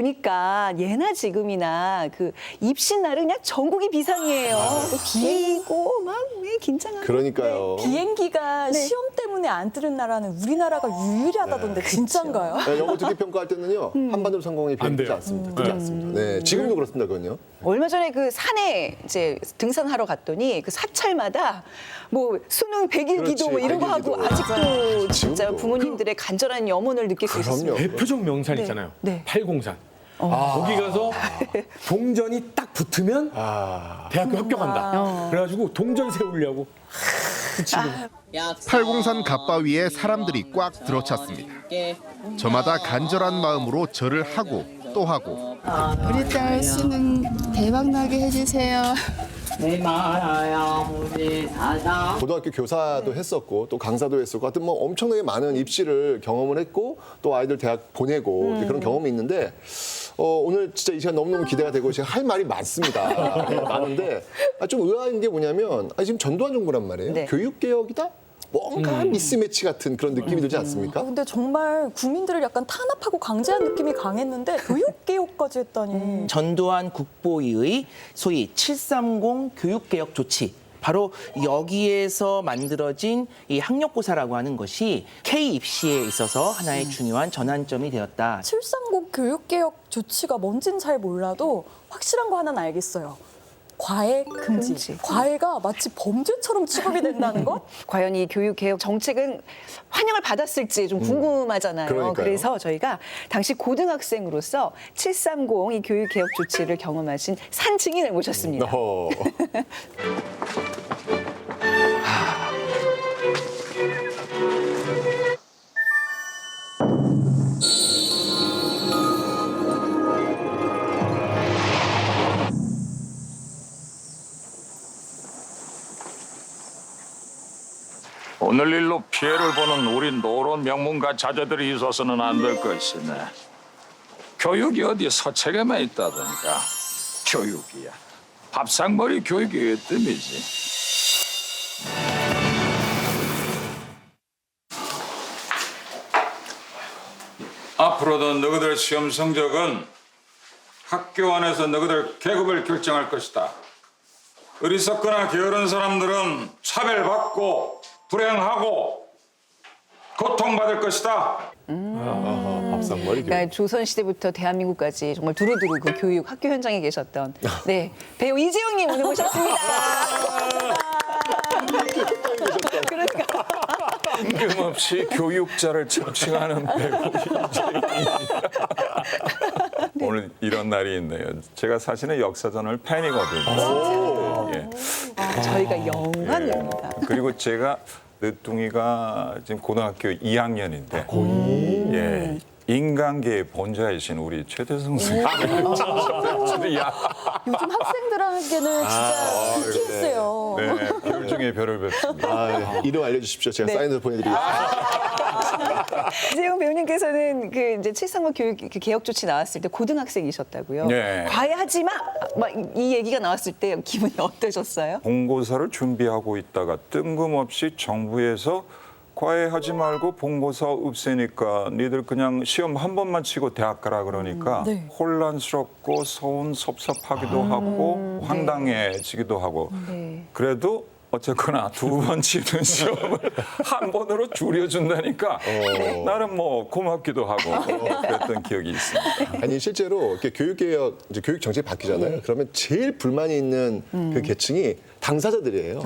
보니까 예나 지금이나 그 입시 날은 그냥 전국이 비상이에요. 비고 막 긴장하고. 그러니까요. 비행기가 시험 때문에 안 뜨는 나라는 우리나라가 유일하다던데 진짠가요? 네, 영어 듣기 평가할 때는요 한반도 상공이 안 비행되지 돼요. 않습니다. 뜨지 않습니다. 네, 지금도 그렇습니다, 그건요. 얼마 전에 그 산에 이제 등산하러 갔더니 그 사찰마다 뭐 수능 100일 기도 뭐 이런 거 100일 하고 기도. 아직도 진짜 지금도. 부모님들의 간절한 염원을 느낄 수 그럼요. 있습니다. 대표적 명산 네. 있잖아요. 네. 팔공산. 거기 가서 동전이 딱 붙으면 대학교 합격한다. 그래가지고 동전 세우려고 팔공산 갓바위에 사람들이 꽉 들어찼습니다. 저마다 간절한 마음으로 절을 하고 또 하고 우리 딸 수능 대박 나게 해주세요. 고등학교 교사도 했었고 또 강사도 했었고 하여튼 뭐 엄청나게 많은 입시를 경험을 했고 또 아이들 대학 보내고 그런 경험이 있는데 오늘 진짜 이 시간 너무너무 기대가 되고 제가 할 말이 많습니다. 네, 많은데 좀 의아한 게 뭐냐면 지금 전두환 정부란 말이에요. 네. 교육개혁이다? 뭔가 미스매치 같은 그런 느낌이 들지 않습니까? 근데 정말 국민들을 약간 탄압하고 강제한 느낌이 강했는데 교육개혁까지 했다니. 전두환 국보위의 소위 730 교육개혁 조치. 바로 여기에서 만들어진 이 학력고사라고 하는 것이 K-입시에 있어서 하나의 중요한 전환점이 되었다. 730 교육개혁 조치가 뭔진 잘 몰라도 확실한 거 하나는 알겠어요. 과외 금지. 과외가 마치 범죄처럼 취급이 된다는 것? 과연 이 교육개혁 정책은 환영을 받았을지 좀 궁금하잖아요. 그러니까요. 그래서 저희가 당시 고등학생으로서 730 이 교육개혁 조치를 경험하신 산 증인을 모셨습니다. 어허. 오늘 일로 피해를 보는 우리 노론 명문가 자제들이 있어서는 안 될 것이네. 교육이 어디 서책에만 있다던가. 교육이야. 밥상머리 교육이 으뜸이지. 앞으로도 너희들 시험 성적은 학교 안에서 너희들 계급을 결정할 것이다. 어리석거나 게으른 사람들은 차별받고 불행하고 고통받을 것이다. 밥상머리 교육. 그러니까 조선시대부터 대한민국까지 정말 두루두루 그 교육 학교 현장에 계셨던 배우 이재용님 오늘 모셨습니다. 그러니까 뜬금없이 교육자를 참칭하는 배우 이재용입니다. 오늘 이런 날이 있네요. 제가 사실은 역사전을 팬이거든요. 예. 저희가 영광입니다. 그리고 제가 늦둥이가 지금 고등학교 2학년인데 예. 인간계의 본자이신 우리 최태성 선생님. 요즘 학생들에게는 진짜 BTS예요. 네, 별 중에 별을 뵙습니다. 이름 알려주십시오. 제가 사인을 보내드리겠습니다. 이재용 배우님께서는 그 이제 730 교육 그 개혁 조치 나왔을 때 고등학생이셨다고요. 네. 과외하지 마! 막 이 얘기가 나왔을 때 기분이 어떠셨어요? 본고사를 준비하고 있다가 뜬금없이 정부에서 과외하지 말고 본고사 없애니까 니들 그냥 시험 한 번만 치고 대학 가라 그러니까 네. 혼란스럽고 서운 섭섭하기도 하고 황당해지기도 하고 네. 그래도 어쨌거나 두 번 치는 시험을 한 번으로 줄여준다니까 나는 뭐 고맙기도 하고 그랬던 기억이 있습니다. 아니 실제로 이렇게 교육개혁 이제 교육 정책이 바뀌잖아요. 그러면 제일 불만이 있는 그 계층이 당사자들이에요.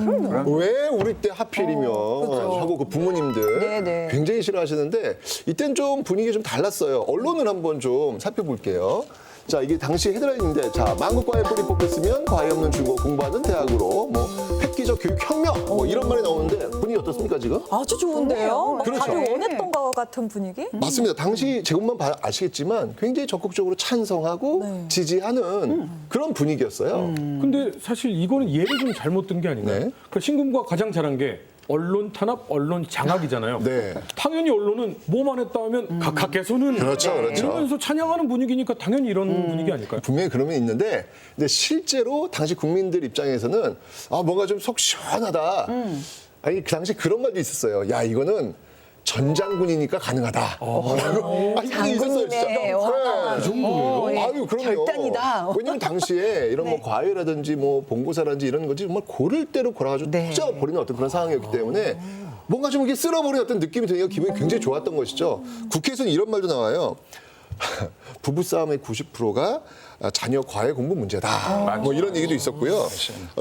왜 우리 때 하필이면 하고 그 부모님들 네네. 굉장히 싫어하시는데 이때는 좀 분위기 좀 달랐어요. 언론을 한번 좀 살펴볼게요. 자, 이게 당시 헤드라인인데, 자, 만국과외 뿌리 뽑혔으면 과외 없는 중고 공부하는 대학으로, 뭐, 획기적 교육혁명, 뭐, 이런 말이 나오는데, 분위기 어떻습니까, 지금? 아주 좋은데요? 막 그렇죠. 다들 원했던 것 같은 분위기? 맞습니다. 당시 제목만 아시겠지만 굉장히 적극적으로 찬성하고 지지하는 그런 분위기였어요. 근데 사실 이거는 예를 좀 잘못 든 게 아닌가요? 네. 그 신군부가 가장 잘한 게 언론 탄압, 언론 장악이잖아요. 네. 당연히 언론은 뭐만 했다 하면 각하께서는 그렇죠, 그렇죠. 이러면서 찬양하는 분위기니까 당연히 이런 분위기 아닐까요? 분명히 그런 면 있는데, 근데 실제로 당시 국민들 입장에서는 뭔가 좀 속 시원하다. 아니, 그 당시 그런 말도 있었어요. 야, 이거는 전장군이니까 가능하다. 이게 있었어요, 진짜. 장군이네. 그 정도예요? 아유, 그럼요. 결단이다. 왜냐면 당시에 이런 뭐 과외라든지 뭐 본고사라든지 이런 거지 정말 고를 대로 골아가지고 네. 터져버리는 어떤 그런 상황이었기 때문에 뭔가 좀 이렇게 쓸어버리는 어떤 느낌이 드니까 기분이 굉장히 좋았던 것이죠. 국회에서는 이런 말도 나와요. 부부싸움의 90%가 자녀 과외 공부 문제다. 뭐 이런 얘기도 있었고요.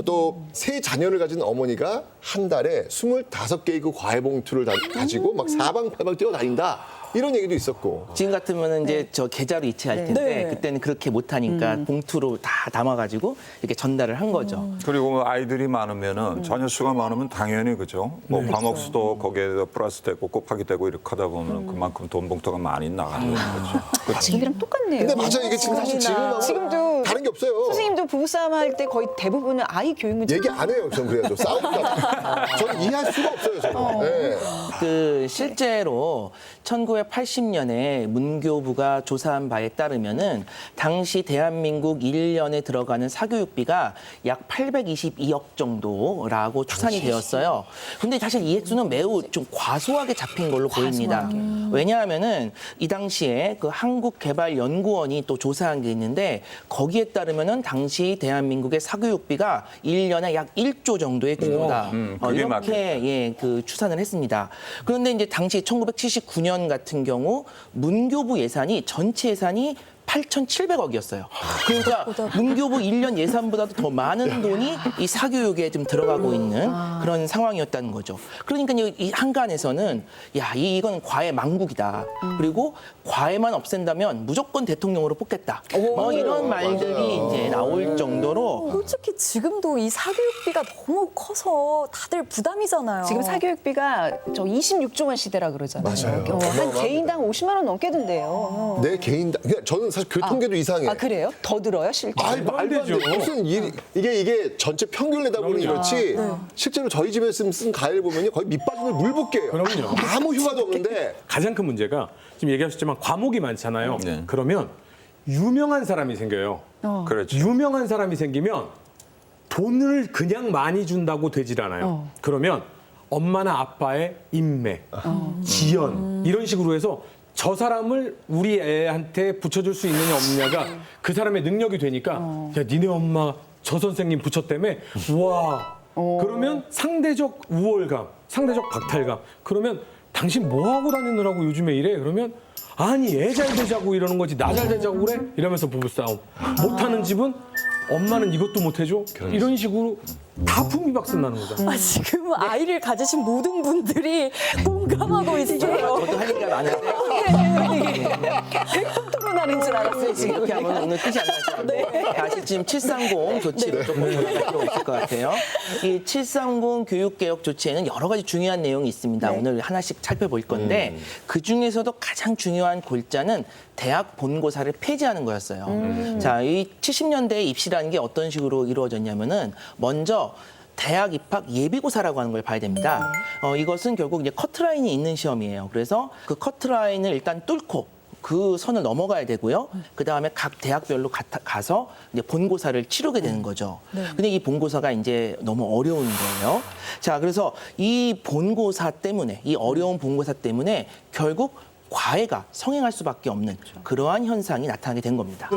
또 세 자녀를 가진 어머니가 한 달에 25개의 그 과외 봉투를 가지고 막 사방팔방 뛰어다닌다. 이런 얘기도 있었고. 지금 같으면은 이제 저 계좌로 이체할 텐데 네. 그때는 그렇게 못하니까 봉투로 다 담아가지고 이렇게 전달을 한 거죠. 그리고 아이들이 많으면은 자녀 수가 많으면 당연히 그죠. 뭐 과목 수도 거기에 플러스 되고 곱하기 되고 이렇게 하다 보면 그만큼 돈 봉투가 많이 나가는 거죠. 지금이랑 똑같네요. 근데 맞아요. 이게 지금 사실 지금하고 지금도 다른 게 없어요. 선생님도 부부싸움 할 때 거의 대부분은 아이 교육 문제. 얘기 안 해요. 전 그래야죠. 싸우니까. 저는 이해할 수가 없어요. 저는. 네. 그 실제로 1980년에 문교부가 조사한 바에 따르면은 당시 대한민국 1년에 들어가는 사교육비가 약 822억 정도라고 추산이 되었어요. 근데 사실 이 액수는 매우 좀 과소하게 잡힌 걸로 보입니다. 왜냐하면은 이 당시에 그 한국개발연구원이 또 조사한 게 있는데 거기에 따르면은 당시 대한민국의 사교육비가 1년에 약 1조 정도의 규모다. 그게 이렇게 그 추산을 했습니다. 그런데 이제 당시 1979년 같은 경우 문교부 예산이 전체 예산이 8,700억이었어요. 그러니까 문교부 1년 예산보다도 더 많은 돈이 이 사교육에 좀 들어가고 있는 그런 상황이었다는 거죠. 그러니까 이 한간에서는 야, 이건 과외 망국이다. 그리고 과외만 없앤다면 무조건 대통령으로 뽑겠다. 뭐 이런 말들이 이제 나올 정도로 솔직히 지금도 이 사교육비가 너무 커서 다들 부담이잖아요. 지금 사교육비가 저 26조만 시대라 그러잖아요. 맞아요. 한 어마어마합니다. 개인당 50만 원 넘게 든대요. 내 개인당. 그러니까 저는 사실 그 통계도 이상해. 아 그래요? 더 들어요 실제? 말도 안 돼. 무슨 이게 전체 평균을 내다 보니 그렇지. 실제로 저희 집에서 쓴 과일 보면요 거의 밑바닥을 물 붓게요. 그럼요. 아무 효과도 없는데. 가장 큰 문제가 지금 얘기하셨지만 과목이 많잖아요. 네. 그러면 유명한 사람이 생겨요. 그렇죠. 유명한 사람이 생기면 돈을 그냥 많이 준다고 되질 않아요. 그러면 엄마나 아빠의 인맥, 지연 이런 식으로 해서 저 사람을 우리 애한테 붙여줄 수 있느냐 없느냐가 그 사람의 능력이 되니까 야 니네 엄마 저 선생님 붙였다며 와 그러면 상대적 우월감, 상대적 박탈감 그러면 당신 뭐 하고 다니느라고 요즘에 이래? 그러면 아니 애 잘 되자고 이러는 거지 나 잘 되자고 그래? 이러면서 부부싸움. 못하는 집은 엄마는 이것도 못 해줘? 이런 식으로 다 풍비박산 나는 거죠. 지금 아이를 가지신 모든 분들이 공감하고 있어요. 저도 할 얘기가 많은데 백분토로 나는 줄 알았어요 지금. 이렇게 하면 오늘 끝이 안 나죠. 다시 지금 730 조치를 조금 볼필요가 있을 것 같아요. 이 730 교육개혁 조치에는 여러 가지 중요한 내용이 있습니다. 오늘 하나씩 살펴볼 건데 그중에서도 가장 중요한 골자는 대학 본고사를 폐지하는 거였어요. 자, 이 70년대 입시라는 게 어떤 식으로 이루어졌냐면은 먼저 대학 입학 예비고사라고 하는 걸 봐야 됩니다. 이것은 결국 이제 커트라인이 있는 시험이에요. 그래서 그 커트라인을 일단 뚫고 그 선을 넘어가야 되고요. 그 다음에 각 대학별로 가서 이제 본고사를 치르게 되는 거죠. 근데 이 본고사가 이제 너무 어려운 거예요. 자, 그래서 이 본고사 때문에, 이 어려운 본고사 때문에 결국 과외가 성행할 수밖에 없는 그러한 현상이 나타나게 된 겁니다.